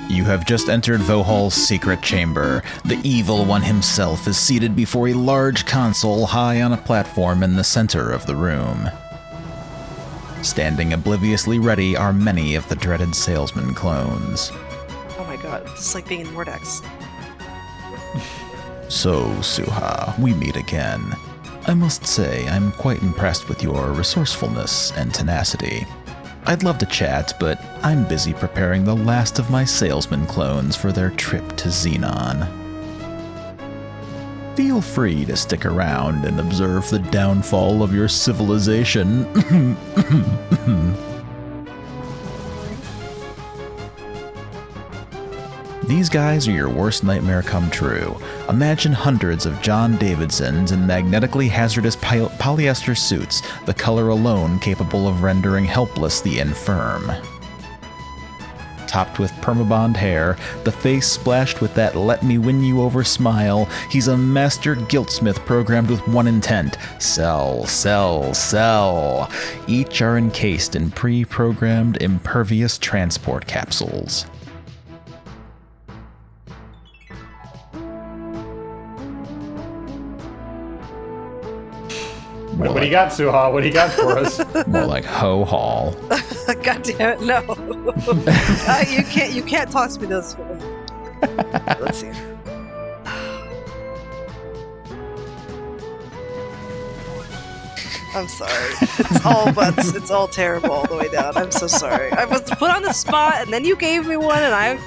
You have just entered Vohal's secret chamber. The evil one himself is seated before a large console high on a platform in the center of the room. Standing obliviously ready are many of the dreaded salesman clones. Oh my god, this is like being in Vortex. So, Souhaul, we meet again. I must say, I'm quite impressed with your resourcefulness and tenacity. I'd love to chat, but I'm busy preparing the last of my salesman clones for their trip to Xenon. Feel free to stick around and observe the downfall of your civilization. These guys are your worst nightmare come true. Imagine hundreds of John Davidsons in magnetically hazardous polyester suits, the color alone capable of rendering helpless the infirm. Topped with permabond hair, the face splashed with that let me win you over smile, he's a master guiltsmith programmed with one intent: sell, sell, sell. Each are encased in pre-programmed impervious transport capsules. What do you got, Souhaul? What do you got for us? More like Vohaul. God damn it, no. You can't toss me those. Let's see. I'm sorry. It's all butts. It's all terrible all the way down. I'm so sorry. I was put on the spot, and then you gave me one, and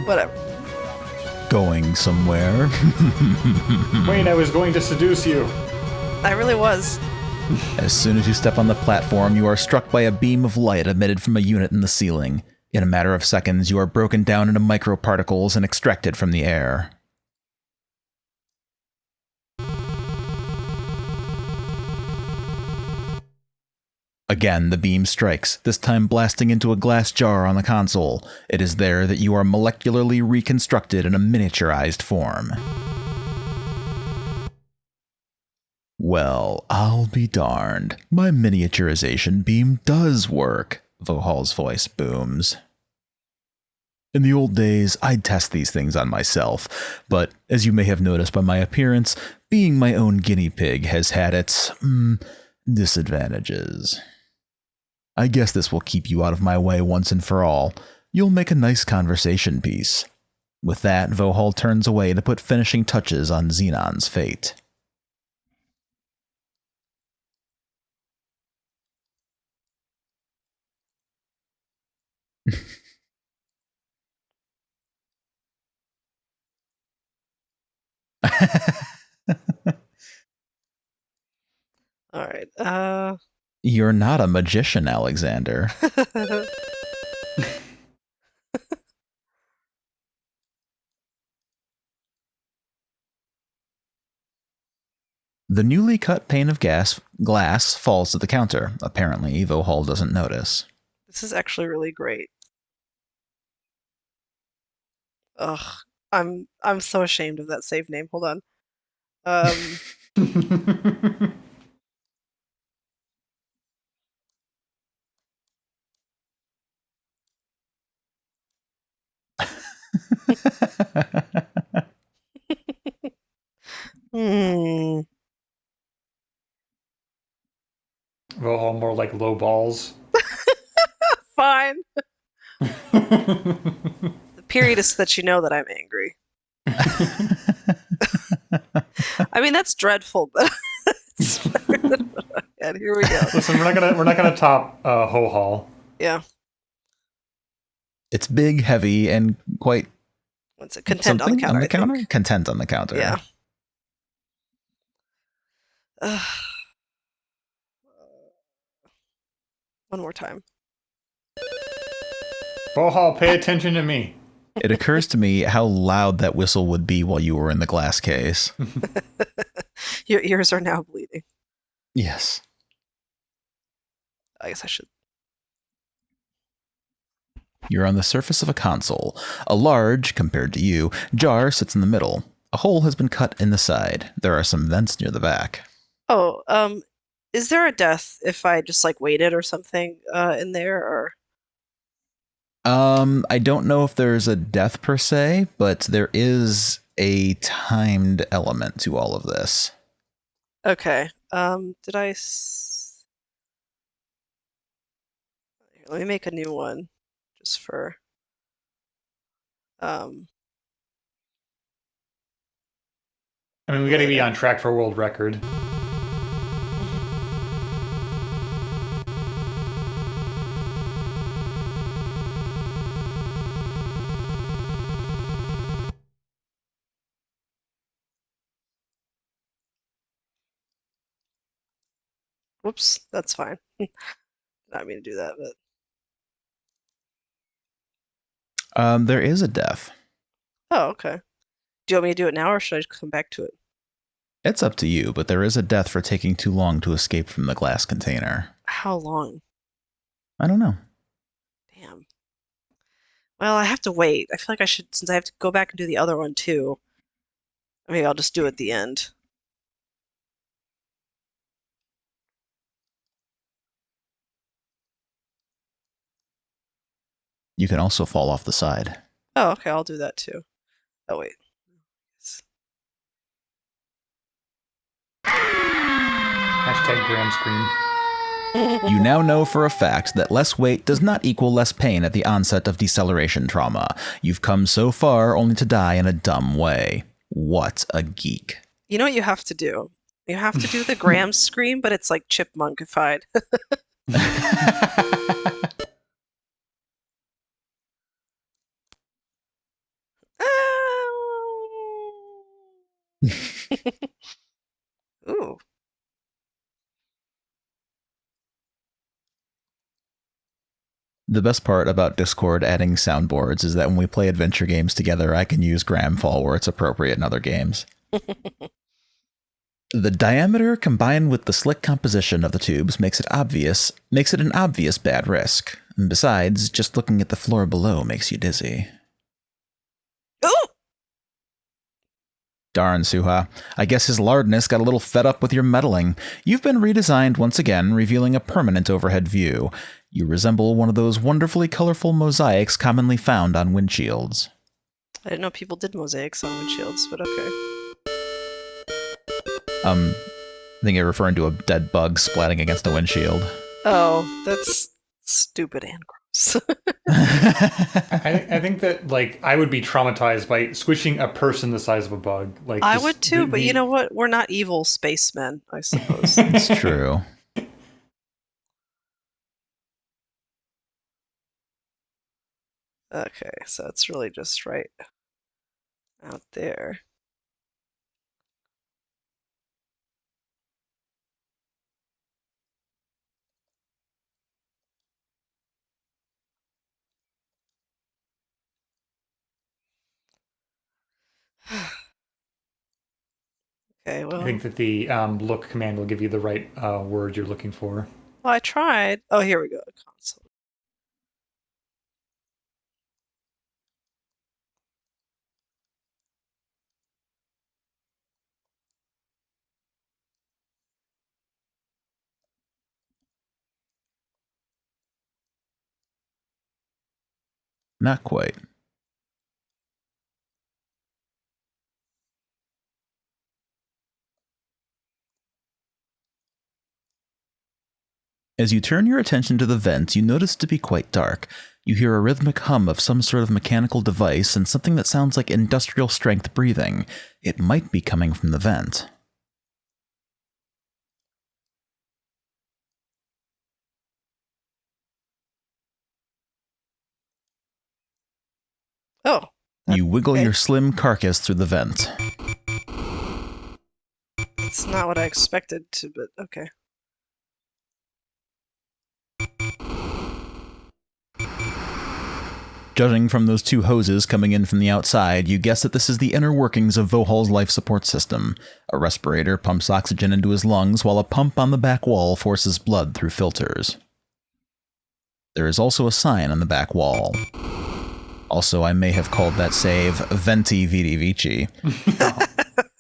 whatever. Going somewhere? Wayne, I was going to seduce you. I really was. As soon as you step on the platform, you are struck by a beam of light emitted from a unit in the ceiling. In a matter of seconds, you are broken down into microparticles and extracted from the air. Again, the beam strikes, this time blasting into a glass jar on the console. It is there that you are molecularly reconstructed in a miniaturized form. Well, I'll be darned. My miniaturization beam does work, Vohal's voice booms. In the old days, I'd test these things on myself, but as you may have noticed by my appearance, being my own guinea pig has had its, disadvantages. I guess this will keep you out of my way once and for all. You'll make a nice conversation piece. With that, Vohaul turns away to put finishing touches on Xenon's fate. All right. You're not a magician, Alexander. The newly cut pane of glass falls to the counter. Apparently, Vohaul doesn't notice. This is actually really great. Ugh, I'm so ashamed of that save name. Hold on. Vohaul more like low balls. Fine. The period is so that you know that I'm angry. I mean, that's dreadful, but it's better than what I had. Here we go. Listen, we're not gonna top Vohaul. Yeah. It's big, heavy, and quite. What's it? Content on the counter. Content on the counter. Yeah. One more time. Vohaul, pay attention to me. It occurs to me how loud that whistle would be while you were in the glass case. Your ears are now bleeding. Yes. I guess I should. You're on the surface of a console. A large, compared to you, jar sits in the middle. A hole has been cut in the side. There are some vents near the back. Oh, is there a death if I just like waited or something in there, or? I don't know if there's a death per se, but there is a timed element to all of this. Okay. Did I? Here, let me make a new one, just for. I mean, we got to be Later. on track for world record. Whoops, that's fine. Not mean to do that, but. There is a death. Oh, okay. Do you want me to do it now, or should I come back to it? It's up to you, but there is a death for taking too long to escape from the glass container. How long? I don't know. Damn. Well, I have to wait. I feel like I should, since I have to go back and do the other one too. Maybe I'll just do it at the end. You can also fall off the side. Oh, okay, I'll do that too. Oh, wait. Hashtag Graham Scream. You now know for a fact that less weight does not equal less pain at the onset of deceleration trauma. You've come so far only to die in a dumb way. What a geek. You know what you have to do? You have to do the Graham scream, but it's like chipmunkified. Ooh. The best part about Discord adding soundboards is that when we play adventure games together, I can use Graham Fall where it's appropriate in other games. The diameter combined with the slick composition of the tubes makes it an obvious bad risk. And besides, just looking at the floor below makes you dizzy. Ooh! Darn, Souhaul. I guess his lardness got a little fed up with your meddling. You've been redesigned once again, revealing a permanent overhead view. You resemble one of those wonderfully colorful mosaics commonly found on windshields. I didn't know people did mosaics on windshields, but okay. I think you're referring to a dead bug splatting against a windshield. Oh, that's stupid and gross. I think that, like, I would be traumatized by squishing a person the size of a bug. Like, I would too, but you know what? We're not evil spacemen, I suppose. It's true. Okay, so it's really just right out there. Okay, well. I think that the look command will give you the right word you're looking for. Well, I tried. Oh, here we go. Console. Not quite. As you turn your attention to the vent, you notice it to be quite dark. You hear a rhythmic hum of some sort of mechanical device and something that sounds like industrial strength breathing. It might be coming from the vent. Oh. You wiggle okay. your slim carcass through the vent. It's not what I expected to, but okay. Judging from those two hoses coming in from the outside, you guess that this is the inner workings of Vohaul's life support system. A respirator pumps oxygen into his lungs, while a pump on the back wall forces blood through filters. There is also a sign on the back wall. Also, I may have called that save Venti Vidi Vici.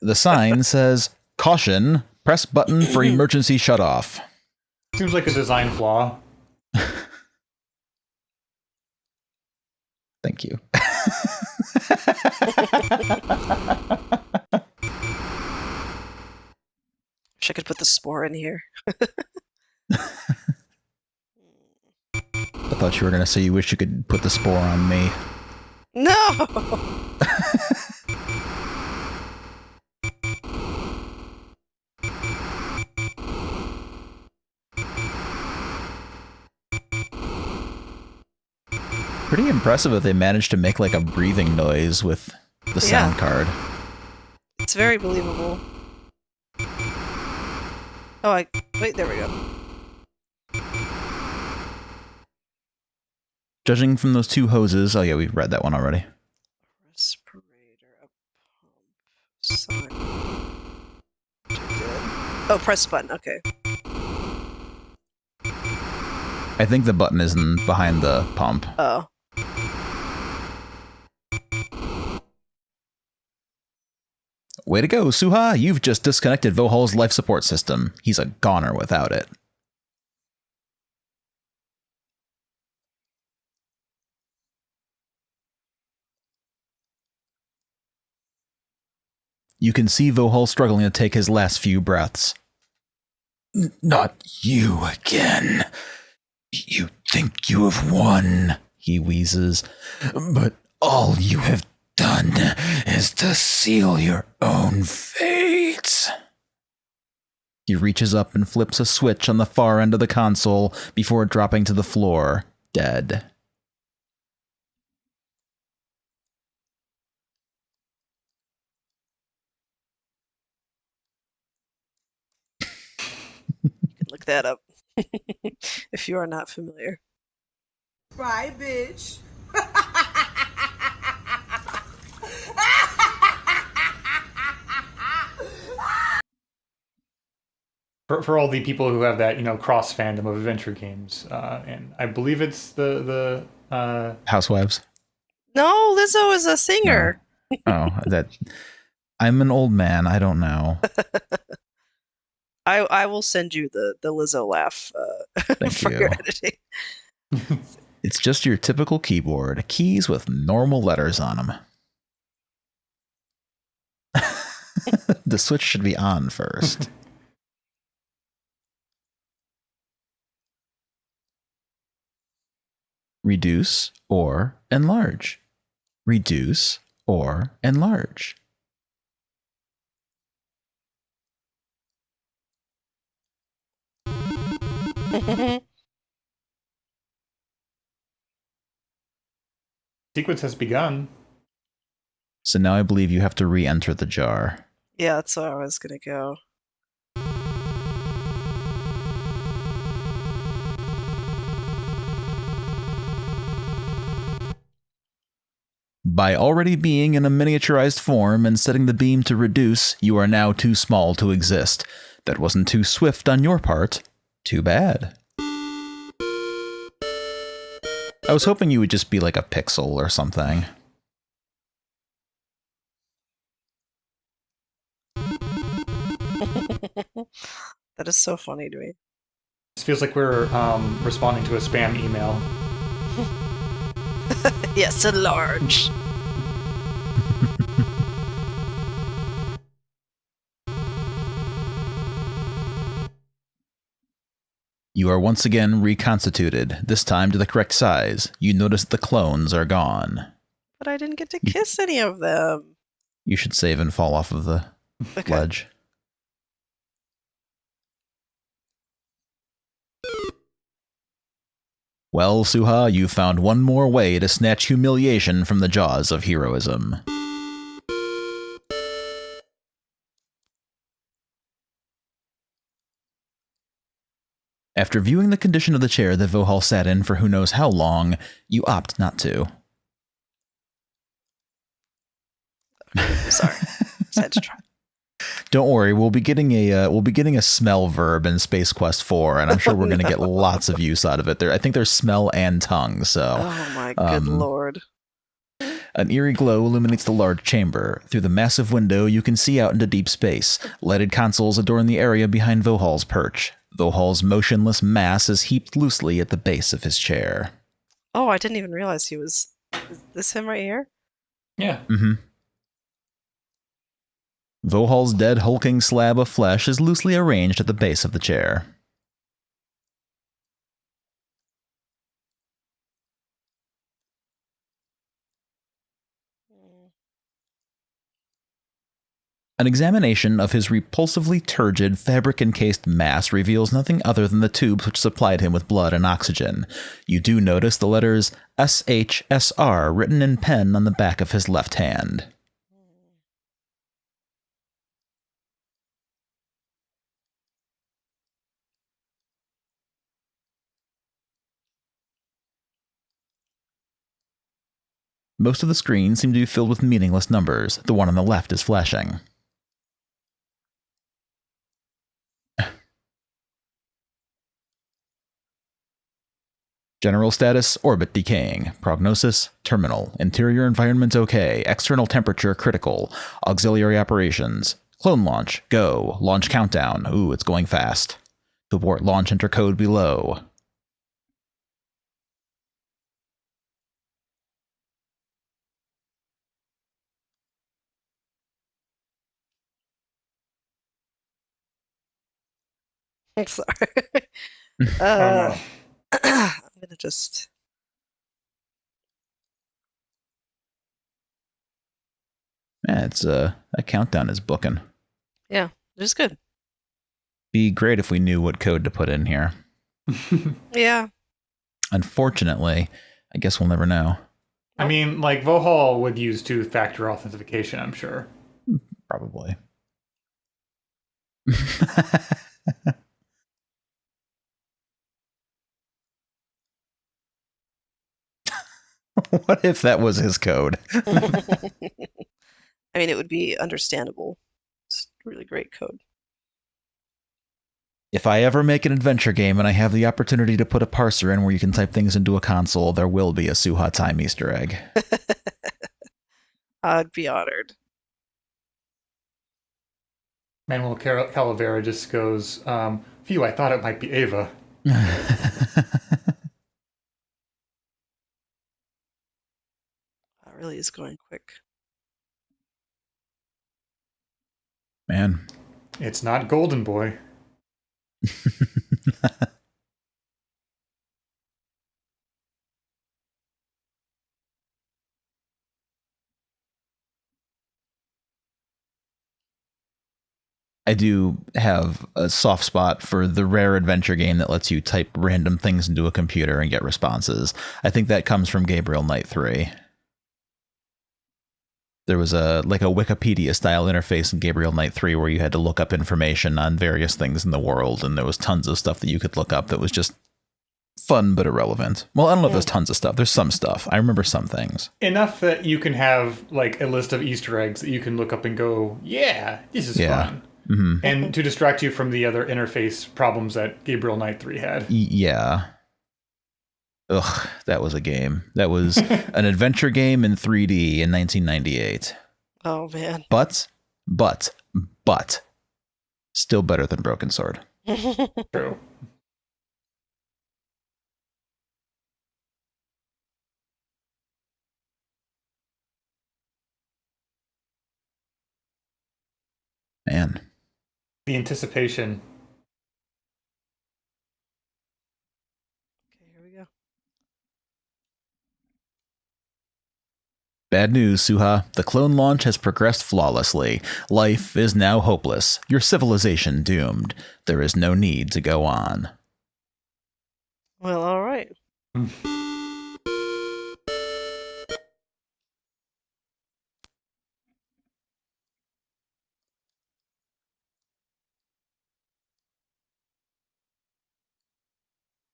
The sign says, "Caution, press button for emergency shutoff." Seems like a design flaw. Thank you. Wish I could put the spore in here. I thought you were going to say you wish you could put the spore on me. No! Pretty impressive that they managed to make like a breathing noise with the sound card. It's very believable. Oh, wait, there we go. Judging from those two hoses, oh yeah, we've read that one already. Respirator, a pump, sign. Oh, press button, okay. I think the button is behind the pump. Oh. Way to go, Souhaul! You've just disconnected Vohaul's life support system. He's a goner without it. You can see Vohaul struggling to take his last few breaths. Not you again. You think you have won, he wheezes, but all you have done is to seal your own fate. He reaches up and flips a switch on the far end of the console before dropping to the floor, dead. You can look that up if you are not familiar. Bye, bitch. For all the people who have that, cross fandom of adventure games, and I believe it's the Housewives? No, Lizzo is a singer. No. Oh, I'm an old man. I don't know. I will send you the Lizzo laugh Thank for you. your editing. It's just your typical keyboard. Keys with normal letters on them. The switch should be on first. Reduce or enlarge. Reduce or enlarge. sequence has begun. So now I believe you have to re-enter the jar. Yeah, that's where I was gonna go. By already being in a miniaturized form and setting the beam to reduce, you are now too small to exist. That wasn't too swift on your part. Too bad. I was hoping you would just be like a pixel or something. That is so funny to me. This feels like we're responding to a spam email. Yes, enlarge. You are once again reconstituted, this time to the correct size. You notice the clones are gone. But I didn't get to kiss any of them. You should save and fall off of the ledge. Well, Souhaul, you found one more way to snatch humiliation from the jaws of heroism. After viewing the condition of the chair that Vohaul sat in for who knows how long, you opt not to. Sorry. Just had to try. Don't worry, we'll be getting a smell verb in Space Quest 4, and I'm sure we're going to get lots of use out of it. I think there's smell and tongue. So, oh my good lord! An eerie glow illuminates the large chamber. Through the massive window, you can see out into deep space. Lighted consoles adorn the area behind Vohaul's perch. Vohaul's motionless mass is heaped loosely at the base of his chair. Oh, I didn't even realize he was Is this him right here? Yeah. Mm-hmm. Vohal's dead hulking slab of flesh is loosely arranged at the base of the chair. An examination of his repulsively turgid, fabric-encased mass reveals nothing other than the tubes which supplied him with blood and oxygen. You do notice the letters SHSR written in pen on the back of his left hand. Most of the screen seem to be filled with meaningless numbers. The one on the left is flashing. General status, orbit decaying. Prognosis, terminal. Interior environment okay. External temperature critical. Auxiliary operations. Clone launch, go. Launch countdown. Ooh, it's going fast. To abort launch, enter code below. I'm sorry. Oh no. I'm gonna just. Yeah, it's that countdown is booking. Yeah, just good. Be great if we knew what code to put in here. Yeah. Unfortunately, I guess we'll never know. I mean, like Vohaul would use two-factor authentication, I'm sure. Probably. What if that was his code? I mean, it would be understandable. It's really great code. If I ever make an adventure game and I have the opportunity to put a parser in where you can type things into a console, there will be a Souhaul time Easter egg. I'd be honored. Manuel Calavera just goes, phew, I thought it might be Ava. That really is going quick. Man. It's not Golden Boy. I do have a soft spot for the rare adventure game that lets you type random things into a computer and get responses. I think that comes from Gabriel Knight 3. There was a Wikipedia style interface in Gabriel Knight 3 where you had to look up information on various things in the world, and there was tons of stuff that you could look up that was just fun but irrelevant. Well, I don't know if there's tons of stuff. There's some stuff. I remember some things. Enough that you can have like a list of Easter eggs that you can look up and go, yeah, this is fun. Mm-hmm. And to distract you from the other interface problems that Gabriel Knight 3 had. Yeah. Ugh, that was a game. That was an adventure game in 3D in 1998. Oh, man. But, still better than Broken Sword. True. Man. The anticipation. Okay, here we go. Bad news, Souhaul. The clone launch has progressed flawlessly. Life is now hopeless. Your civilization doomed. There is no need to go on. Well, all right.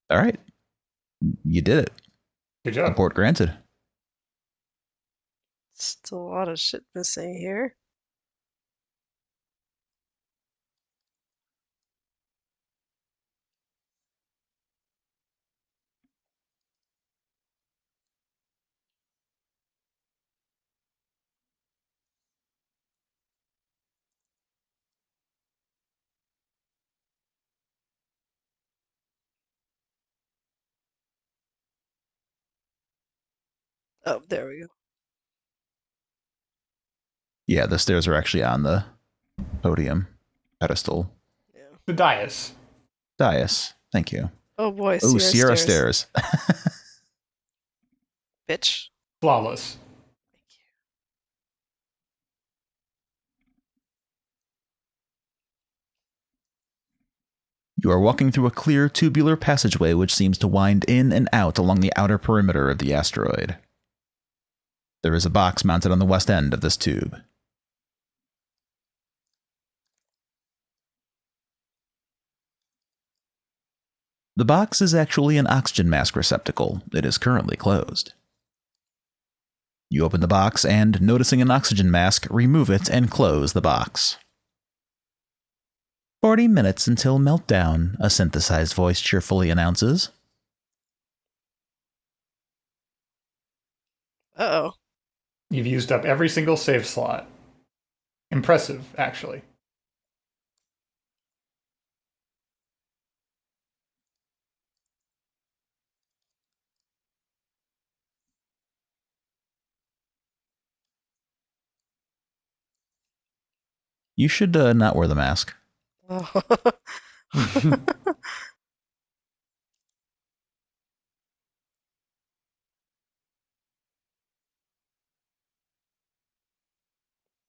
All right. You did it. Good job. Abort granted. Still a lot of shit missing here. Oh, there we go. Yeah, the stairs are actually on the podium pedestal. Yeah. The dais. Dais. Thank you. Oh boy, Oh, Sierra Sierra stairs. stairs. Bitch. Flawless. You are walking through a clear tubular passageway which seems to wind in and out along the outer perimeter of the asteroid. There is a box mounted on the west end of this tube. The box is actually an oxygen mask receptacle. It is currently closed. You open the box and, noticing an oxygen mask, remove it and close the box. 40 minutes until meltdown, a synthesized voice cheerfully announces. Uh-oh. You've used up every single save slot. Impressive, actually. You should not wear the mask. Oh.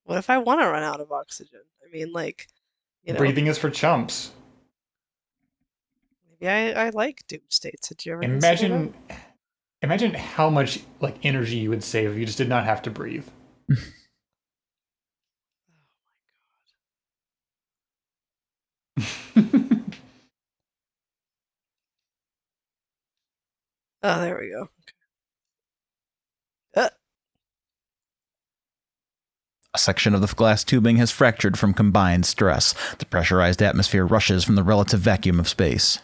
What if I want to run out of oxygen? I mean, like, you know, Breathing is for chumps. maybe I like doom states. Did you ever consider that? Imagine how much like energy you would save if you just did not have to breathe. Oh, there we go. A section of the glass tubing has fractured from combined stress. The pressurized atmosphere rushes from the relative vacuum of space.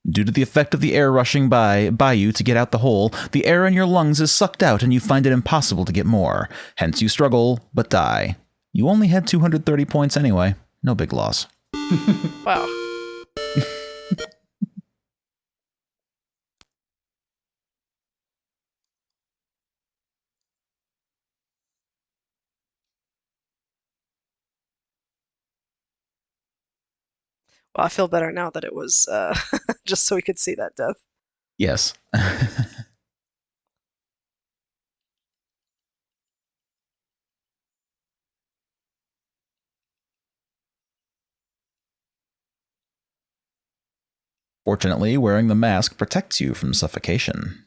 Due to the effect of the air rushing by you to get out the hole, the air in your lungs is sucked out and you find it impossible to get more. Hence you struggle, but die. You only had 230 points anyway. No big loss. Wow. Well, I feel better now that it was just so we could see that death. Yes. Fortunately, wearing the mask protects you from suffocation.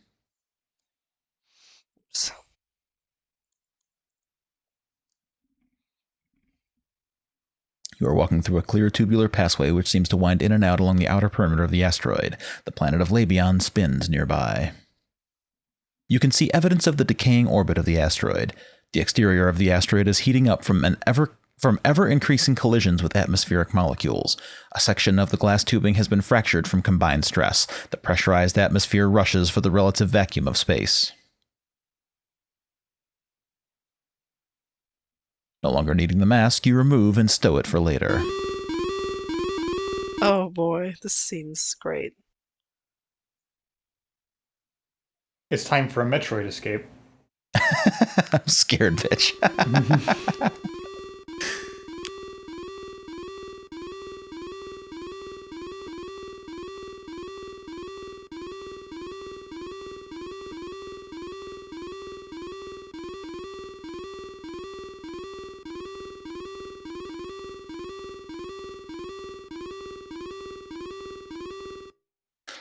So, You are walking through a clear tubular passway which seems to wind in and out along the outer perimeter of the asteroid. The planet of Labion spins nearby. You can see evidence of the decaying orbit of the asteroid. The exterior of the asteroid is heating up from ever-increasing collisions with atmospheric molecules. A section of the glass tubing has been fractured from combined stress. The pressurized atmosphere rushes for the relative vacuum of space. No longer needing the mask, you remove and stow it for later. oh boy, this seems great. It's time for a Metroid escape. I'm scared, bitch.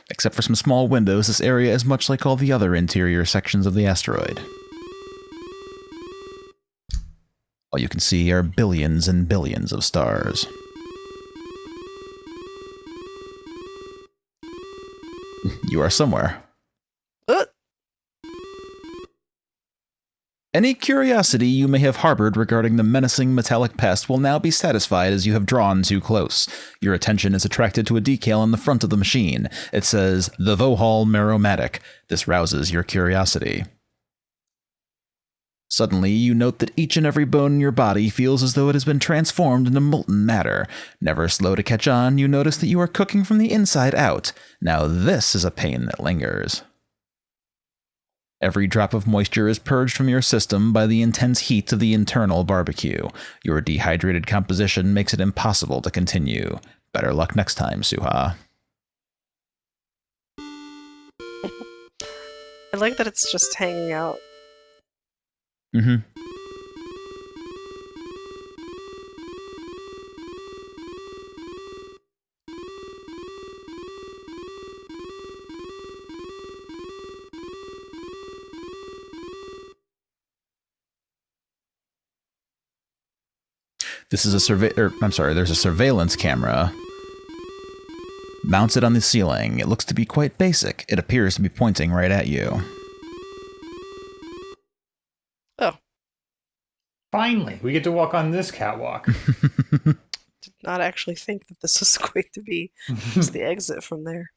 Except for some small windows, this area is much like all the other interior sections of the asteroid. All you can see are billions and billions of stars. You are somewhere. Any curiosity you may have harbored regarding the menacing metallic pest will now be satisfied as you have drawn too close. Your attention is attracted to a decal on the front of the machine. It says, "The Vohaul Meromatic." This rouses your curiosity. Suddenly, you note that each and every bone in your body feels as though it has been transformed into molten matter. Never slow to catch on, you notice that you are cooking from the inside out. Now this is a pain that lingers. Every drop of moisture is purged from your system by the intense heat of the internal barbecue. Your dehydrated composition makes it impossible to continue. Better luck next time, Souhaul. I like that it's just hanging out. Mm-hmm. This is there's a surveillance camera mounted on the ceiling. It looks to be quite basic. It appears to be pointing right at you. Oh. Finally, we get to walk on this catwalk. Did not actually think that this was going to be just the exit from there.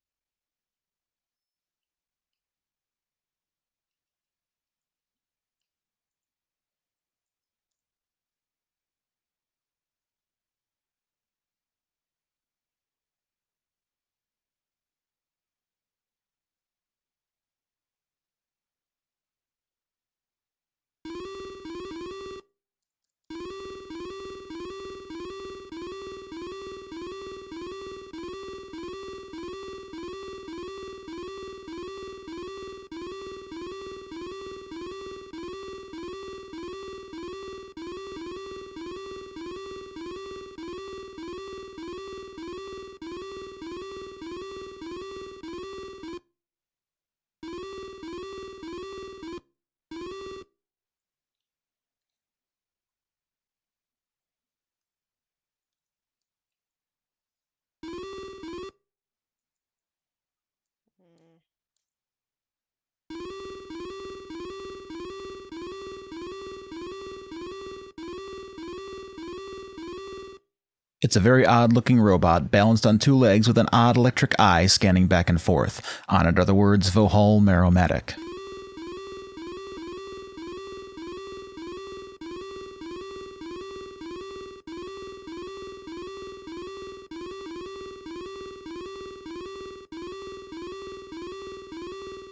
It's a very odd-looking robot, balanced on two legs with an odd electric eye scanning back and forth. On it are the words Vohaul Meromatic.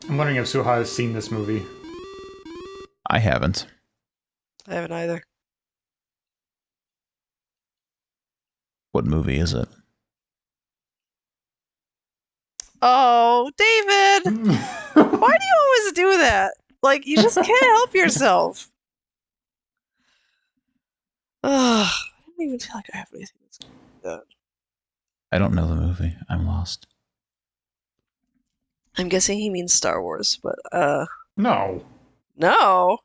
I'm wondering if Souhaul has seen this movie. I haven't. I haven't either. What movie is it? Oh, David! Why do you always do that? Like, you just can't help yourself. Ugh, I don't even feel like I have anything that's good. I don't know the movie. I'm lost. I'm guessing he means Star Wars, but, No. no!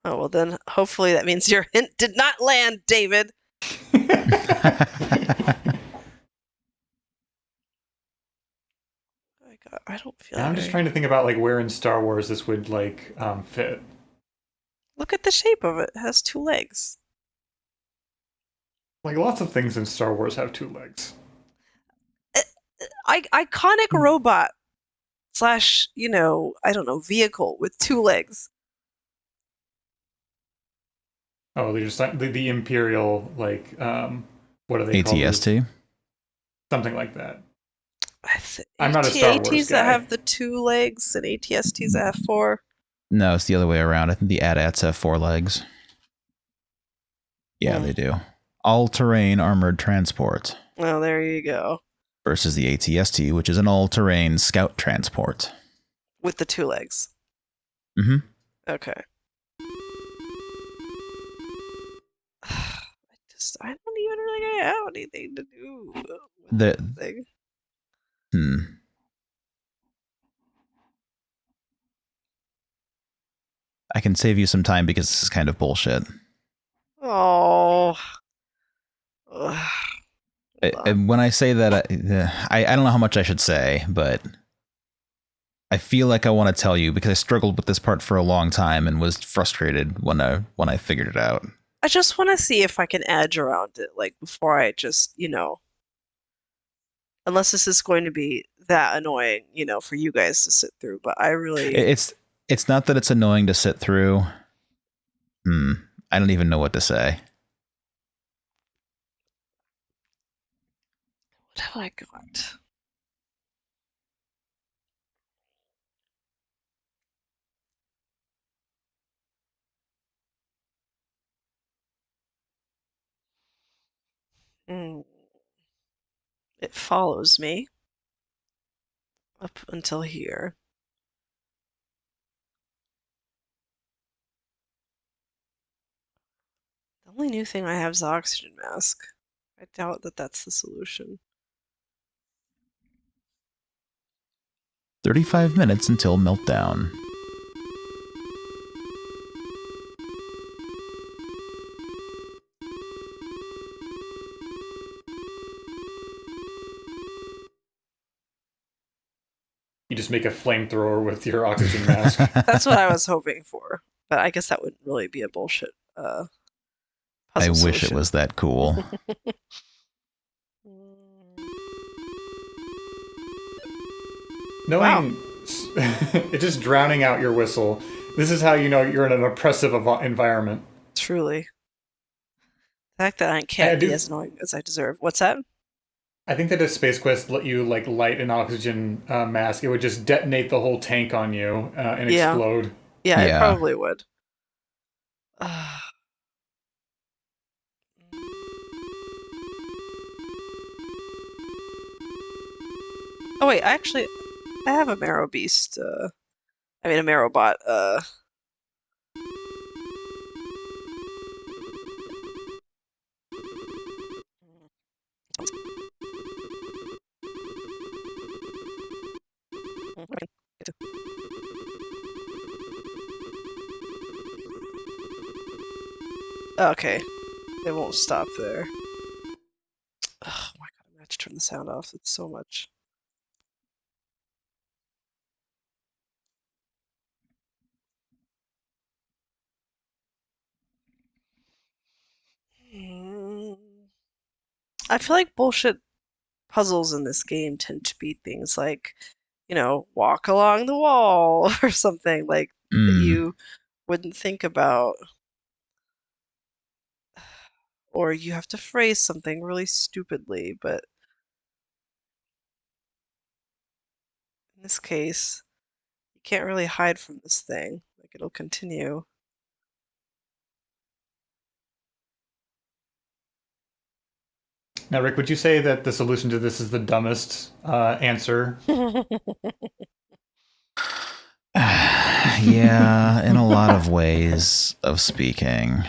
Oh, well then, hopefully that means your hint did not land, David! I don't feel I'm just trying to think about like where in Star Wars this would like fit. Look at the shape of it. It has two legs. Like lots of things in Star Wars have two legs. Iconic robot slash, I don't know, vehicle with two legs. Oh, they're just like the Imperial, like, what are they called? ATST? Something like that. I'm not a Star Wars ATSTs guy. that have the two legs and ATSTs that have four. No, it's the other way around. I think the AT-ATs have four legs. Yeah, they do. All-terrain armored transport. Well, there you go. Versus the ATST, which is an all-terrain scout transport. With the two legs. Mm-hmm. Okay. I don't even really have anything to do with that thing. I can save you some time because this is kind of bullshit. Oh. When I say that, I don't know how much I should say, but I feel like I want to tell you because I struggled with this part for a long time and was frustrated when I figured it out. I just want to see if I can edge around it, like before I just, unless this is going to be that annoying, for you guys to sit through. But I really, it's not that it's annoying to sit through. I don't even know what to say. What have I got? It follows me up until here. The only new thing I have is the oxygen mask. I doubt that that's the solution. 35 minutes until meltdown. You just make a flamethrower with your oxygen mask. That's what I was hoping for, but I guess that wouldn't really be a bullshit puzzle I wish solution. it was that cool. Knowing it's just drowning out your whistle. This is how you know you're in an oppressive environment. Truly. The fact that I can't be as annoying as I deserve. What's that? I think that if Space Quest let you like light an oxygen mask, it would just detonate the whole tank on you and explode. Yeah, it probably would. Oh wait, I have a Marrow Beast. I mean a Marrow Bot. Okay, it won't stop there. Oh my god, I'm gonna have to turn the sound off. It's so much. I feel like bullshit puzzles in this game tend to be things like, you know, walk along the wall or something like that you wouldn't think about. Or you have to phrase something really stupidly, but in this case, you can't really hide from this thing. Like, it'll continue. Now, Rick, would you say that the solution to this is the dumbest answer? Yeah, in a lot of ways of speaking.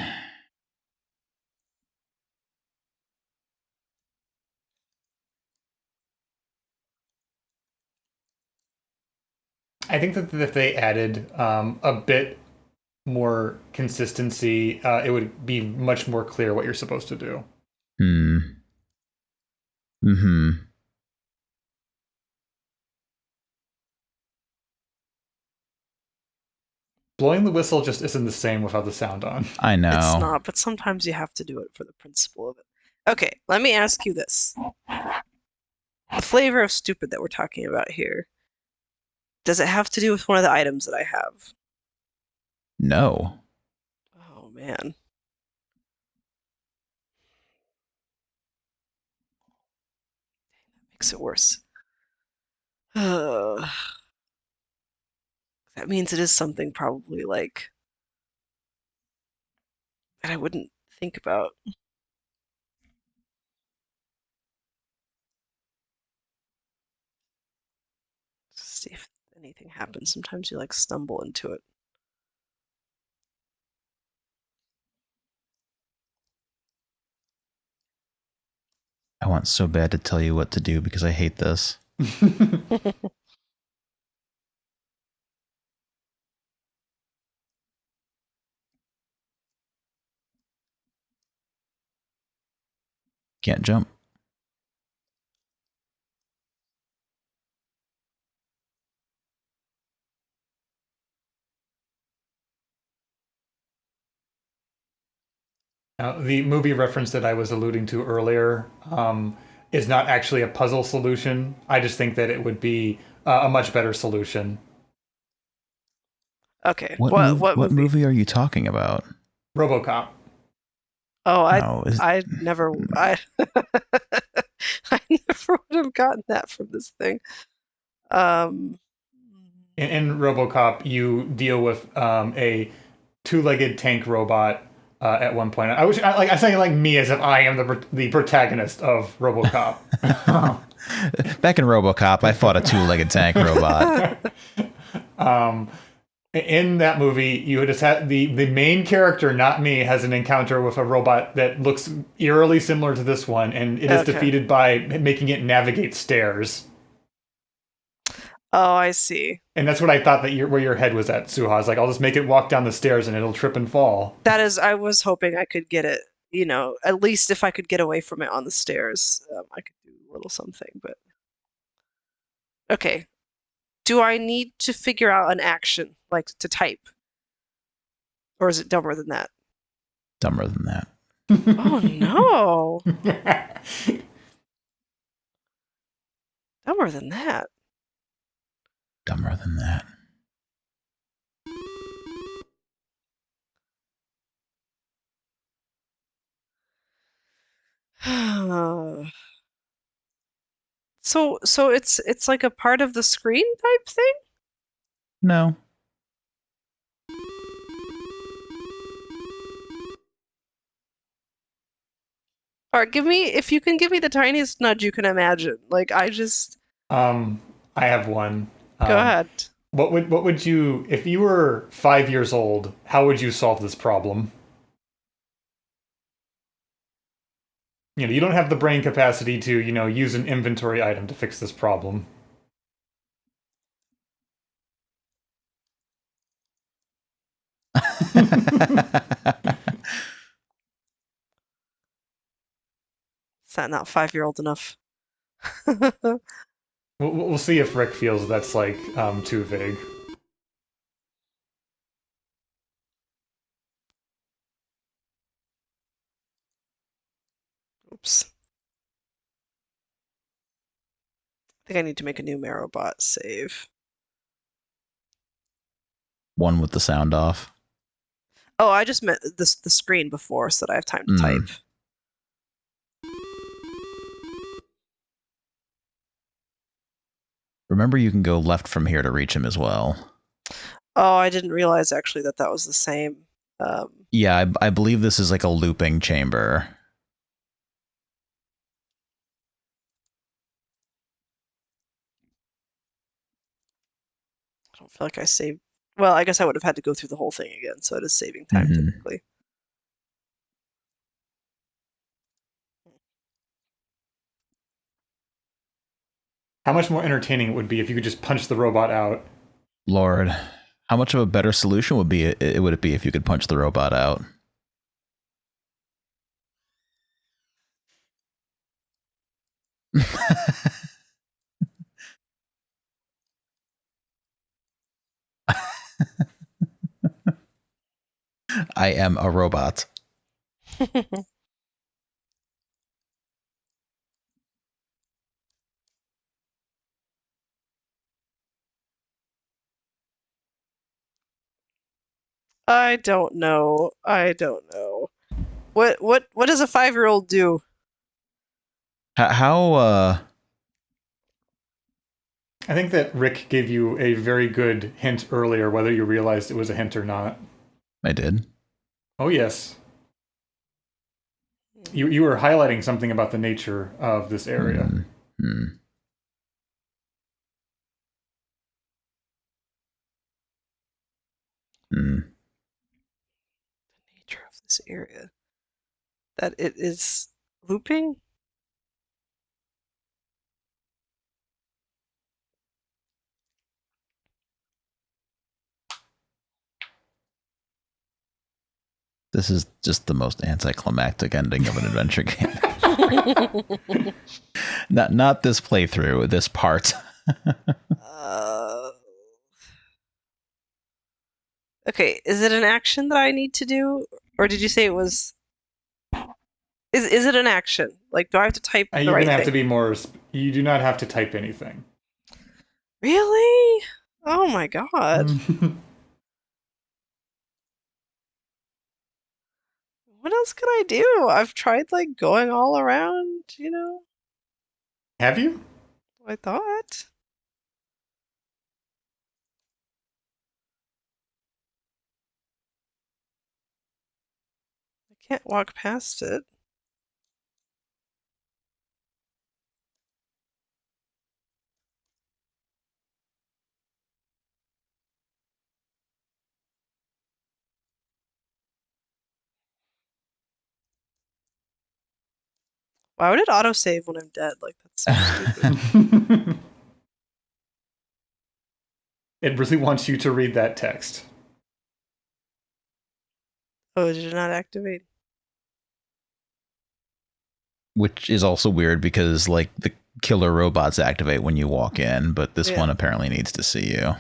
I think that if they added a bit more consistency, it would be much more clear what you're supposed to do. Blowing the whistle just isn't the same without the sound on. I know. It's not, but sometimes you have to do it for the principle of it. Okay, let me ask you this. The flavor of stupid that we're talking about here, does it have to do with one of the items that I have? No. Oh, man. That makes it worse. That means it is something probably like that I wouldn't think about. See if anything happens. Sometimes you like stumble into it. I want so bad to tell you what to do because I hate this. Can't jump. Now, the movie reference that I was alluding to earlier is not actually a puzzle solution. I just think that it would be a much better solution. Okay. What movie are you talking about? RoboCop. Oh, I never. I never would have gotten that from this thing. In RoboCop, you deal with a two-legged tank robot at one point. I say like me as if I am the protagonist of RoboCop. Back in RoboCop, I fought a two-legged tank robot. In that movie, you just had the main character, not me, has an encounter with a robot that looks eerily similar to this one, and it is defeated by making it navigate stairs. Oh, I see. And that's what I thought that where your head was at, Suha. I was like, I'll just make it walk down the stairs and it'll trip and fall. That is, I was hoping I could get it, at least if I could get away from it on the stairs, I could do a little something, but... Okay. Do I need to figure out an action, like to type? Or is it dumber than that? Dumber than that. Oh, no. Dumber than that. Dumber than that. So it's like a part of the screen type thing? No. All right, if you can give me the tiniest nudge you can imagine. Like I have one. Go ahead. What would you, if you were 5 years old, how would you solve this problem? You don't have the brain capacity to, use an inventory item to fix this problem. Is that not 5-year-old enough? We'll see if Rick feels that's like too vague. Oops. I think I need to make a new Marrowbot save. One with the sound off. Oh, I just meant the screen before so that I have time to type. Remember, you can go left from here to reach him as well. Oh, I didn't realize actually that was the same. Yeah, I believe this is like a looping chamber. I don't feel like I saved. Well, I guess I would have had to go through the whole thing again, so it is saving time typically. How much more entertaining it would be if you could just punch the robot out. Lord, how much of a better solution would it be if you could punch the robot out? I am a robot. I don't know. What does a 5-year-old do? How I think that Rick gave you a very good hint earlier, whether you realized it was a hint or not. I did. Oh, yes. You were highlighting something about the nature of this area. The nature of this area. That it is looping? This is just the most anticlimactic ending of an adventure game. Not this playthrough, this part. Okay, is it an action that I need to do? Or did you say it was... Is it an action? Like, do I have to type the You're right going to have thing? to be more... You do not have to type anything. Really? Oh my god. What else can I do? I've tried, like, going all around, Have you? I thought. I can't walk past it. Why would it autosave when I'm dead? Like, that's so stupid. It really wants you to read that text. Oh, did it not activate? Which is also weird because, like, the killer robots activate when you walk in, but this one apparently needs to see you.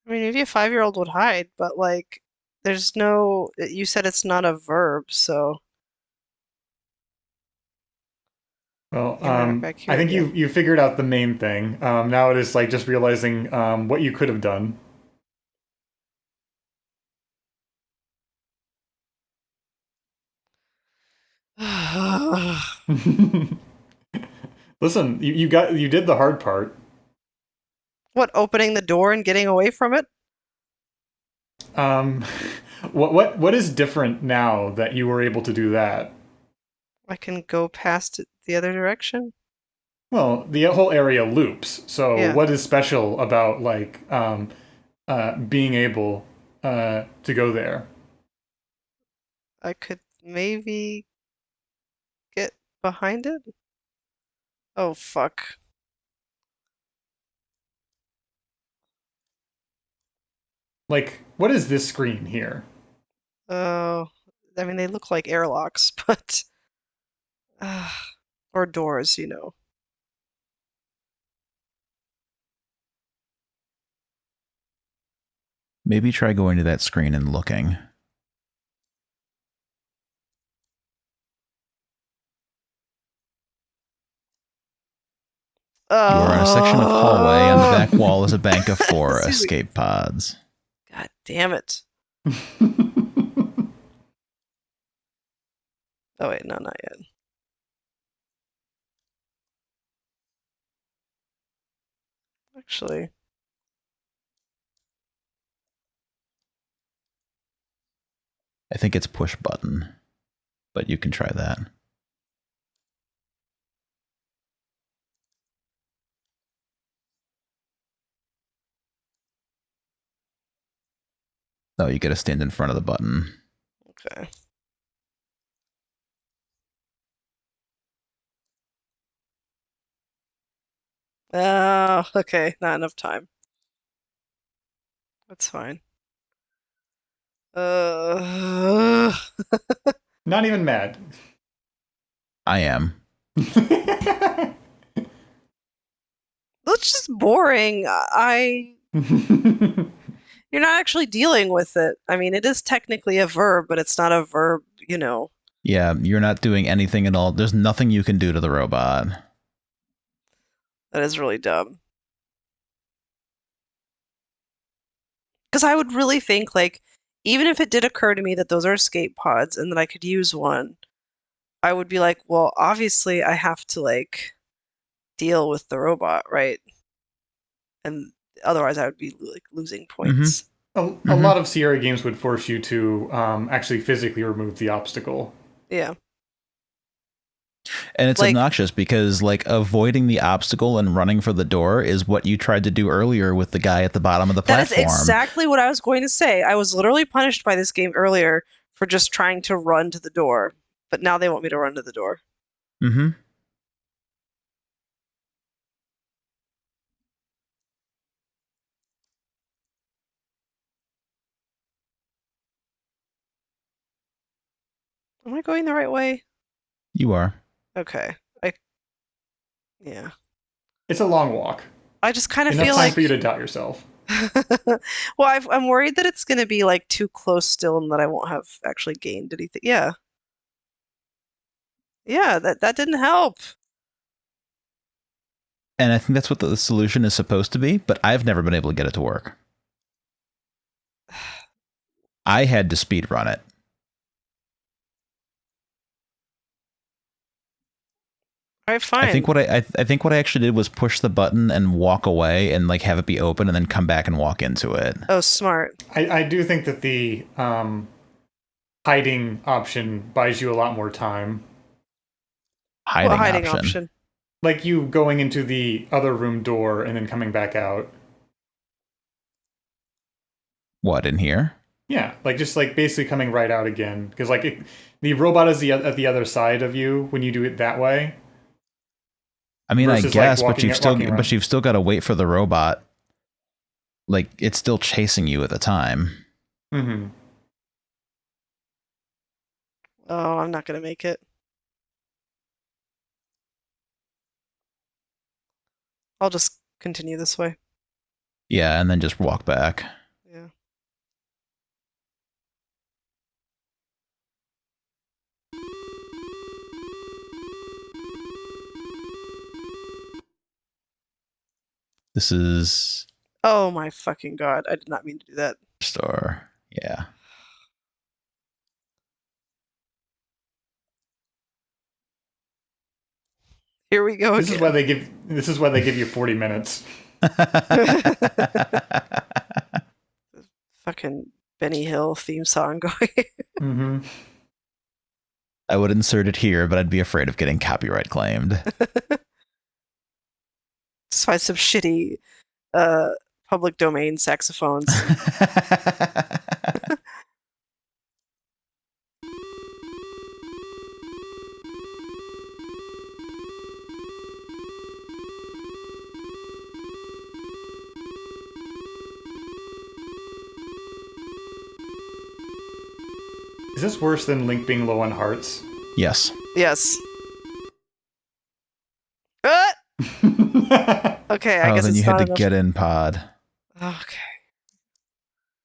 I mean, maybe a 5-year-old would hide, but like, there's no. You said it's not a verb, so. Well, You're right back here I think again. you figured out the main thing. Now it is like just realizing what you could have done. Listen, you did the hard part. What, opening the door and getting away from it? Um, what is different now that you were able to do that? I can go past it the other direction? Well, the whole area loops. So Yeah. what is special about like being able to go there? I could maybe get behind it? Oh, fuck. Like, what is this screen here? Oh, I mean, they look like airlocks, but. Or doors, you know. Maybe try going to that screen and looking. You are in a section of hallway. On the back wall is a bank of 4 escape pods. God damn it. Oh, wait, no, not yet. Actually, I think it's push button, but you can try that. No, you gotta stand in front of the button. okay. Oh, okay, not enough time. That's fine. Uh, Not even mad. I am. that's just boring. You're not actually dealing with it. I mean, it is technically a verb, but it's not a verb, you know. Yeah, you're not doing anything at all. There's nothing you can do to the robot. That is really dumb. Because I would really think, like, even if it did occur to me that those are escape pods and that I could use one, I would be like, well, obviously I have to, like, deal with the robot, right? And otherwise I would be, like, losing points. A lot of Sierra games would force you to actually physically remove the obstacle. Yeah. And it's obnoxious because, like, avoiding the obstacle and running for the door is what you tried to do earlier with the guy at the bottom of the platform. That is exactly what I was going to say. I was literally punished by this game earlier for just trying to run to the door, but now they want me to run to the door. Mm-hmm. Am I going the right way? You are. Okay. Yeah. It's a long walk. I just kind of Enough feel time like... for you to doubt yourself. Well, I'm worried that it's going to be like too close still and that I won't have actually gained anything. Yeah. Yeah, that didn't help. And I think that's what the solution is supposed to be, but I've never been able to get it to work. I had to speed run it. All right, fine. I think what I actually did was push the button and walk away and like have it be open and then come back and walk into it. Oh, smart. I do think that the hiding option buys you a lot more time. Hiding option? Like you going into the other room door and then coming back out. What, in here? Yeah, like just like basically coming right out again. Because like the robot is at the other side of you when you do it that way. I mean, I guess, like but you've still got to wait for the robot. Like, it's still chasing you at the time. Mm-hmm. Oh, I'm not going to make it. I'll just continue this way. Yeah, and then just walk back. Yeah. This is... Oh my fucking god, I did not mean to do that. Store. Yeah. Here we go. This is why they give you 40 minutes. Fucking Benny Hill theme song going. Mm-hmm. I would insert it here, but I'd be afraid of getting copyright claimed. Just find some shitty public domain saxophones. Is this worse than Link being low on hearts? Yes. Yes. Okay, I guess then it's you had to enough. get in pod. Okay.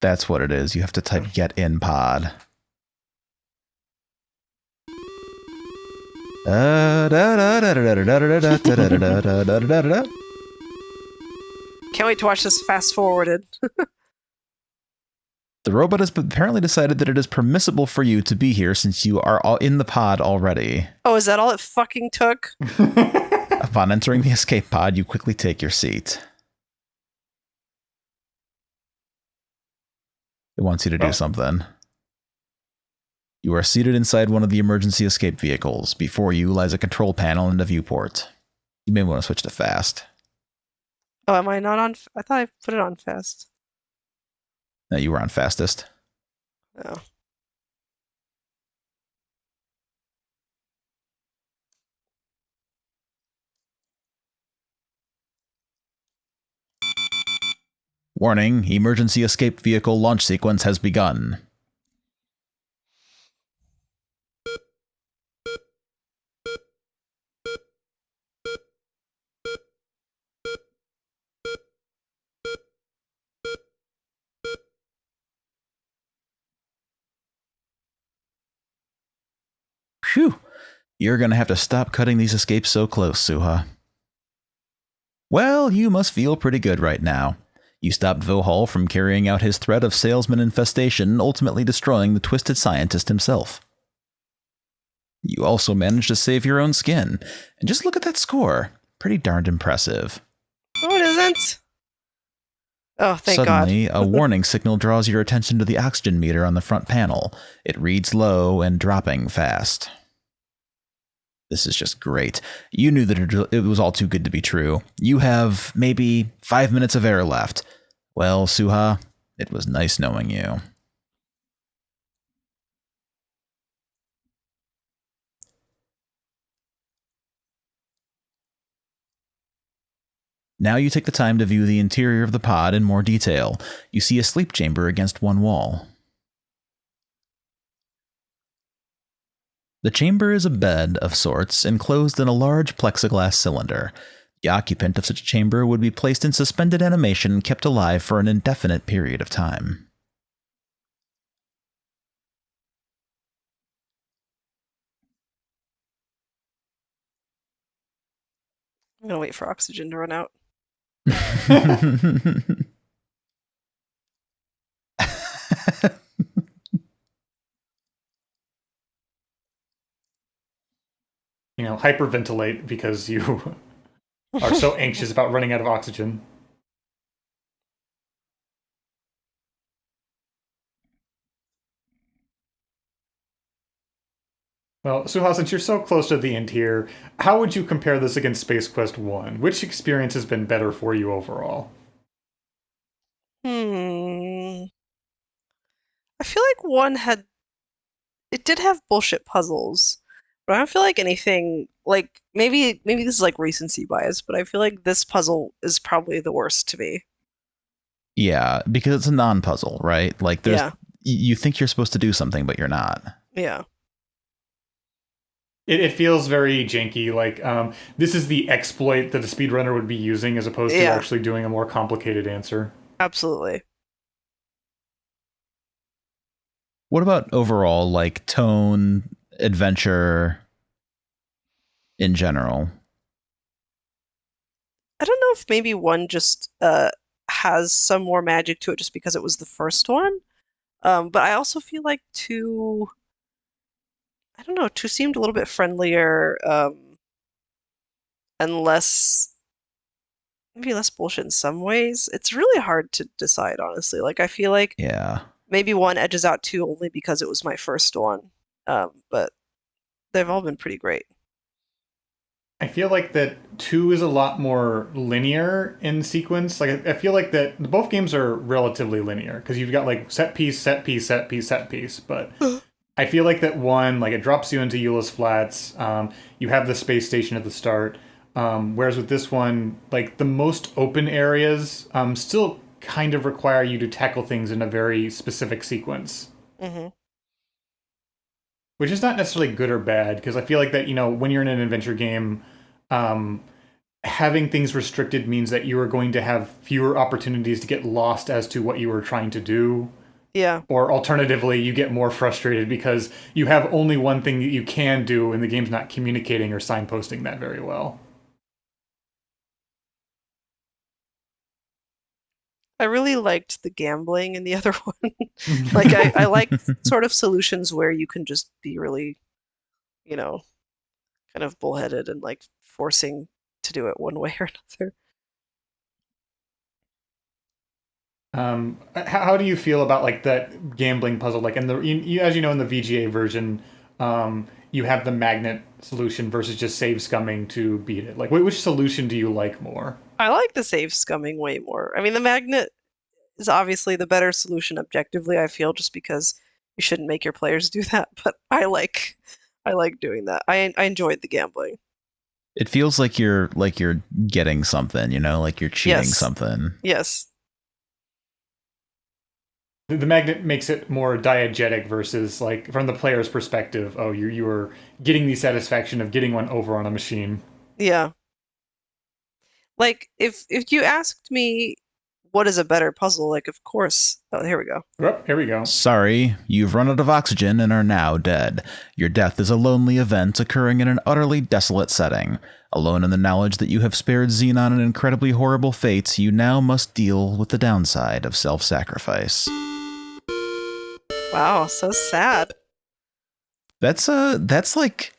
That's what it is. You have to type get in pod. Can't wait to watch this fast forwarded. The robot has apparently decided that it is permissible for you to be here since you are all in the pod already. Oh, is that all it fucking took? Upon entering the escape pod, you quickly take your seat. It wants you to do something. You are seated inside one of the emergency escape vehicles. Before you lies a control panel and a viewport. You may want to switch to fast. Oh, am I not on? I thought I put it on fast. No, you were on fastest. Oh. Warning, emergency escape vehicle launch sequence has begun. Phew. You're going to have to stop cutting these escapes so close, Souhaul. Well, you must feel pretty good right now. You stopped Vohaul from carrying out his threat of salesman infestation, ultimately destroying the twisted scientist himself. You also managed to save your own skin. And just look at that score. Pretty darned impressive. Oh, it isn't? Oh, thank Suddenly, God. a warning signal draws your attention to the oxygen meter on the front panel. It reads low and dropping fast. This is just great. You knew that it was all too good to be true. You have maybe 5 minutes of air left. Well, Souhaul, it was nice knowing you. Now you take the time to view the interior of the pod in more detail. You see a sleep chamber against one wall. The chamber is a bed of sorts enclosed in a large plexiglass cylinder. The occupant of such a chamber would be placed in suspended animation and kept alive for an indefinite period of time. I'm gonna wait for oxygen to run out. Hyperventilate because you are so anxious about running out of oxygen. Well, Souhaul, since you're so close to the end here, how would you compare this against Space Quest 1? Which experience has been better for you overall? I feel like one did have bullshit puzzles, but I don't feel like anything like maybe this is like recency bias, but I feel like this puzzle is probably the worst to me. Yeah, because it's a non-puzzle, right? Like you think you're supposed to do something, but you're not. Yeah. It feels very janky. Like this is the exploit that a speedrunner would be using as opposed to actually doing a more complicated answer. Absolutely. What about overall, like, tone, adventure in general? I don't know if maybe one just has some more magic to it just because it was the first one. But I also feel like two seemed a little bit friendlier, and maybe less bullshit in some ways. It's really hard to decide, honestly. Like, I feel like maybe one edges out two only because it was my first one. But they've all been pretty great. I feel like that 2 is a lot more linear in sequence. Like I feel like that both games are relatively linear because you've got like set piece, set piece, set piece, set piece. But I feel like that 1, like it drops you into Euless Flats. You have the space station at the start. Whereas with this one, like the most open areas still kind of require you to tackle things in a very specific sequence. Mm-hmm. Which is not necessarily good or bad, because I feel like that, when you're in an adventure game, having things restricted means that you are going to have fewer opportunities to get lost as to what you were trying to do. Yeah. Or alternatively, you get more frustrated because you have only one thing that you can do, and the game's not communicating or signposting that very well. I really liked the gambling in the other one. Like, I like sort of solutions where you can just be really, kind of bullheaded and like forcing to do it one way or another. How do you feel about like that gambling puzzle? Like in as you know, in the VGA version, you have the magnet solution versus just save scumming to beat it. Like, which solution do you like more? I like the save scumming way more. I mean, the magnet is obviously the better solution objectively, I feel, just because you shouldn't make your players do that. But I like doing that. I enjoyed the gambling. It feels like you're getting something, like you're cheating something. Yes. The magnet makes it more diegetic versus, like, from the player's perspective, you are getting the satisfaction of getting one over on a machine. Yeah. Like, if you asked me what is a better puzzle, like, of course. Oh, here we go. Oh, here we go. Sorry, you've run out of oxygen and are now dead. Your death is a lonely event occurring in an utterly desolate setting. Alone in the knowledge that you have spared Xenon an incredibly horrible fate, you now must deal with the downside of self-sacrifice. Wow, so sad. That's like,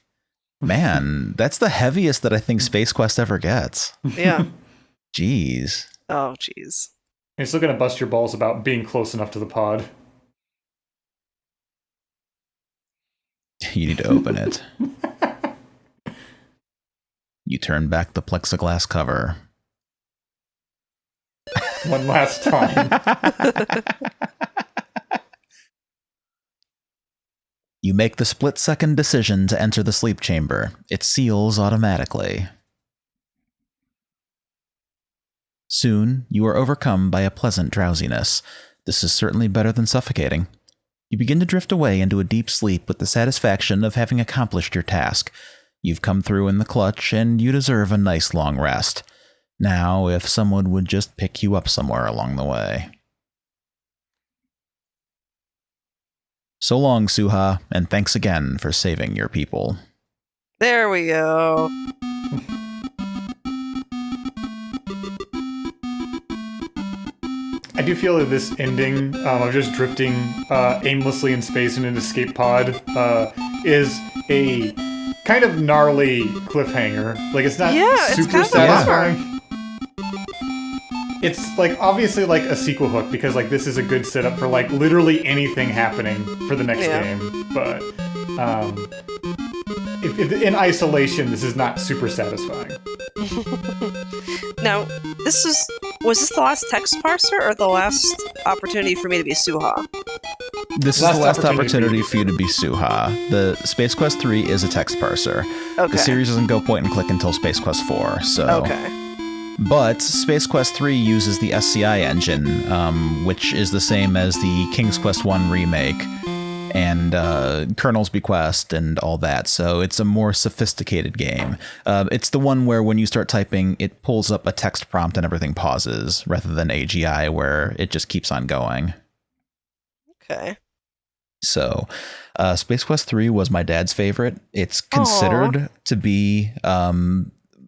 man, that's the heaviest that I think Space Quest ever gets. Yeah. Jeez. Oh, jeez. It's still gonna bust your balls about being close enough to the pod. You need to open it. You turn back the plexiglass cover. One last time. You make the split-second decision to enter the sleep chamber. It seals automatically. Soon, you are overcome by a pleasant drowsiness. This is certainly better than suffocating. You begin to drift away into a deep sleep with the satisfaction of having accomplished your task. You've come through in the clutch, and you deserve a nice long rest. Now, if someone would just pick you up somewhere along the way. So long, Souhaul, and thanks again for saving your people. There we go. I do feel that this ending of just drifting aimlessly in space in an escape pod is a kind of gnarly cliffhanger. Like, it's not super satisfying. It's like obviously like a sequel hook because like this is a good setup for like literally anything happening for the next game. But if in isolation, this is not super satisfying. Now, was this the last text parser or the last opportunity for me to be Souhaul? This is the last opportunity for you to be Souhaul. The Space Quest 3 is a text parser. Okay. The series doesn't go point and click until Space Quest 4. So. Okay. But Space Quest 3 uses the SCI engine, which is the same as the King's Quest 1 remake and Colonel's Bequest and all that. So it's a more sophisticated game. It's the one where when you start typing, it pulls up a text prompt and everything pauses, rather than AGI where it just keeps on going. Okay. So Space Quest 3 was my dad's favorite. It's considered to be...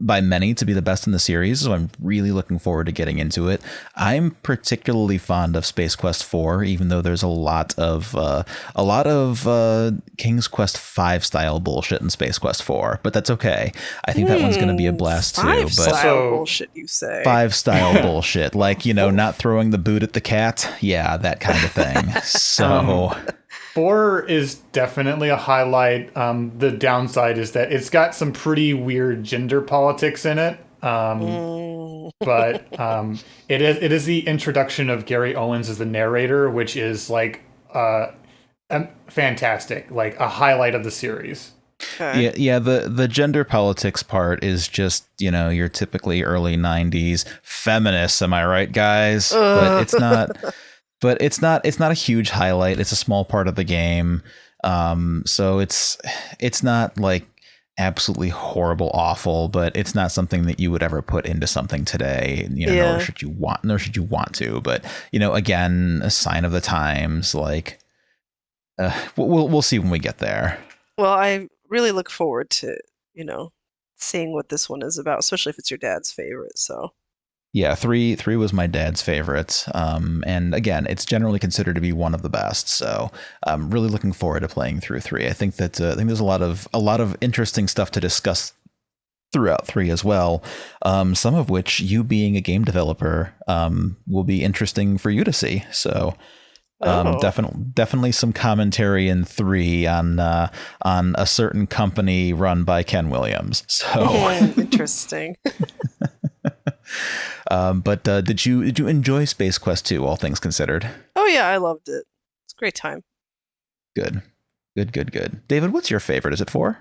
by many to be the best in the series, so I'm really looking forward to getting into it. I'm particularly fond of Space Quest 4, even though there's a lot of King's Quest 5 style bullshit in Space Quest 4, but that's okay. I think that one's going to be a blast too. But style bullshit, you say? 5 style bullshit, like not throwing the boot at the cat, that kind of thing. So. 4 is definitely a highlight. The downside is that it's got some pretty weird gender politics in it. But it is the introduction of Gary Owens as the narrator, which is like fantastic, like a highlight of the series. Okay. Yeah. The gender politics part is just your typically early 90s feminists. Am I right, guys? But it's not. But it's not a huge highlight. It's a small part of the game. So it's not like absolutely horrible, awful, but it's not something that you would ever put into something today. Nor should you want to. But again, a sign of the times. Like we'll see when we get there. Well, I really look forward to seeing what this one is about, especially if it's your dad's favorite. So. Yeah, 3 was my dad's favorite, and again, it's generally considered to be one of the best. So, I'm really looking forward to playing through 3. I think there's a lot of interesting stuff to discuss throughout 3 as well. Some of which, you being a game developer, will be interesting for you to see. So, definitely some commentary in 3 on a certain company run by Ken Williams. So interesting. But did you enjoy Space Quest 2, all things considered? Oh yeah, I loved it. It's a great time. Good. David, what's your favorite? Is it 4?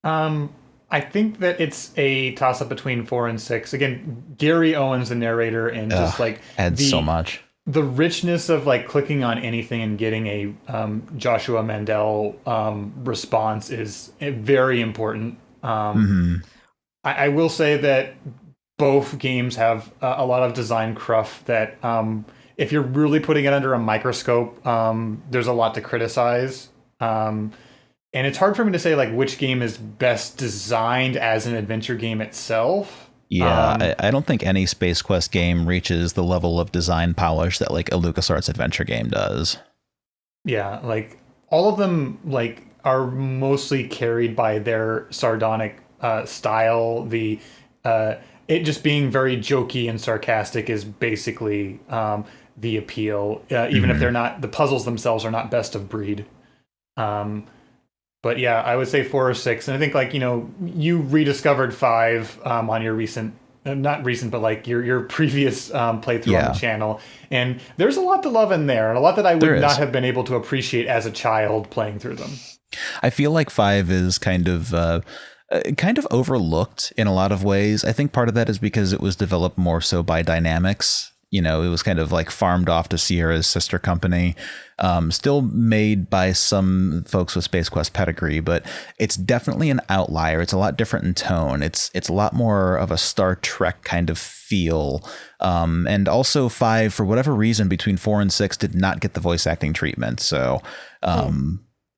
I think that it's a toss-up between 4 and 6. Again, Gary Owens, the narrator, and just like adds so much. The richness of like clicking on anything and getting a Joshua Mandel response is very important. I will say that both games have a lot of design cruff that if you're really putting it under a microscope, there's a lot to criticize. And it's hard for me to say like which game is best designed as an adventure game itself. Yeah, I don't think any Space Quest game reaches the level of design polish that like a LucasArts adventure game does. Yeah, like all of them like are mostly carried by their sardonic style. It just being very jokey and sarcastic is basically the appeal, even if they're not, the puzzles themselves are not best of breed. But yeah, I would say 4 or 6. And I think, like, you rediscovered 5 on your recent, not recent, but like your previous playthrough on the channel. And there's a lot to love in there, and a lot that I would not have been able to appreciate as a child playing through them. I feel like 5 is kind of overlooked in a lot of ways. I think part of that is because it was developed more so by Dynamics. It was kind of like farmed off to Sierra's sister company, still made by some folks with Space Quest pedigree, but it's definitely an outlier. It's a lot different in tone. It's a lot more of a Star Trek kind of feel. And also 5, for whatever reason, between 4 and 6 did not get the voice acting treatment. So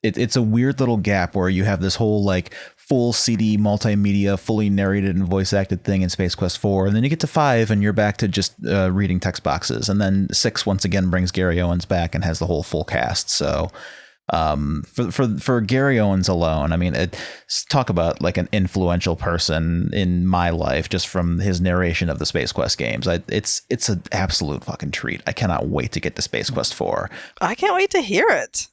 it's a weird little gap where you have this whole like full CD multimedia, fully narrated and voice acted thing in Space Quest 4, and then you get to 5 and you're back to just reading text boxes, and then 6 once again brings Gary Owens back and has the whole full cast. So for Gary Owens alone, I mean, talk about like an influential person in my life just from his narration of the Space Quest games. It's an absolute fucking treat. I cannot wait to get to Space Quest 4. I can't wait to hear it.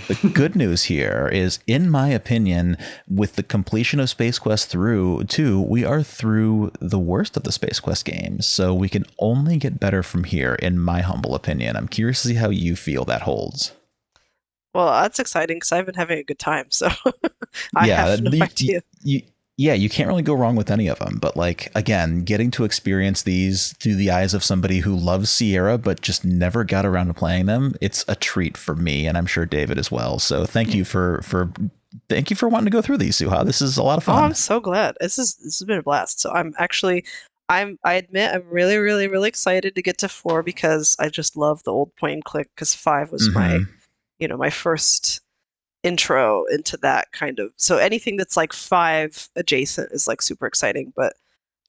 The good news here is, in my opinion, with the completion of Space Quest 2, we are through the worst of the Space Quest games. So we can only get better from here, in my humble opinion. I'm curious to see how you feel that holds. Well, that's exciting because I've been having a good time. So I have no idea. You can't really go wrong with any of them. But like, again, getting to experience these through the eyes of somebody who loves Sierra but just never got around to playing them, it's a treat for me, and I'm sure David as well. So thank you for wanting to go through these, Souhaul. This is a lot of fun. Oh, I'm so glad. This has been a blast. So I admit I'm really, really, really excited to get to 4 because I just love the old point and click, because 5 was my first intro into that kind of. So anything that's like 5 adjacent is like super exciting, but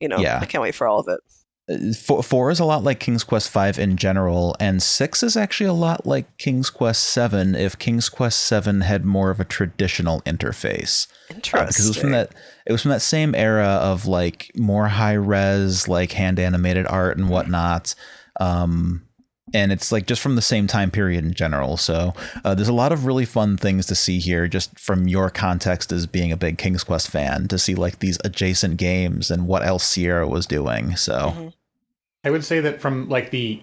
I can't wait for all of it. 4 is a lot like King's Quest 5 in general, and 6 is actually a lot like King's Quest 7 if King's Quest 7 had more of a traditional interface. Interesting. Because it was from that same era of like more high res, like hand animated art and whatnot. And it's like just from the same time period in general. So there's a lot of really fun things to see here, just from your context as being a big King's Quest fan, to see like these adjacent games and what else Sierra was doing. So I would say that from like the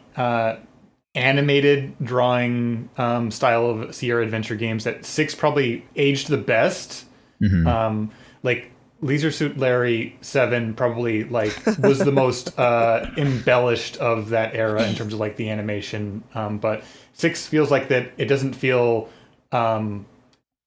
animated drawing style of Sierra adventure games, that 6 probably aged the best. Like Leisure Suit Larry 7 probably like was the most embellished of that era in terms of like the animation, but 6 feels like that it doesn't feel I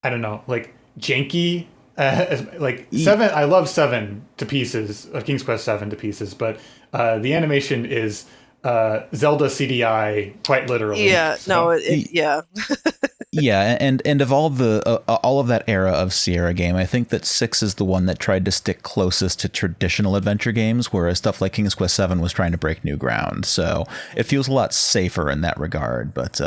don't know, like janky, like 7. I love 7 to pieces, King's Quest 7 to pieces, but the animation is Zelda CDI quite literally. Yeah, so. Yeah, and of all of that era of Sierra game, I think that 6 is the one that tried to stick closest to traditional adventure games, whereas stuff like King's Quest 7 was trying to break new ground. So it feels a lot safer in that regard. But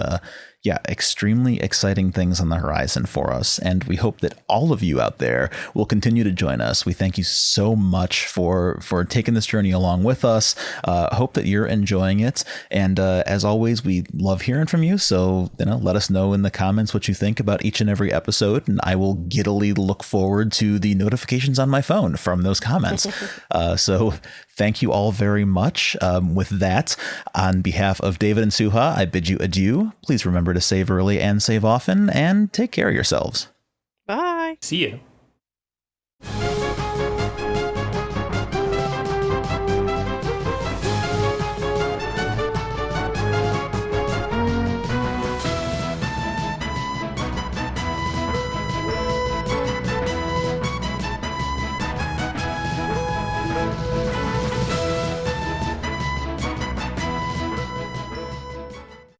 yeah, extremely exciting things on the horizon for us, and we hope that all of you out there will continue to join us. We thank you so much for taking this journey along with us. Hope that you're enjoying it, and as always, we love hearing from you. So let us know in the comments what you think about each and every episode, and I will giddily look forward to the notifications on my phone from those comments. So thank you all very much. With that, on behalf of David and Souhaul, I bid you adieu. Please remember to save early and save often, and take care of yourselves. Bye. See you.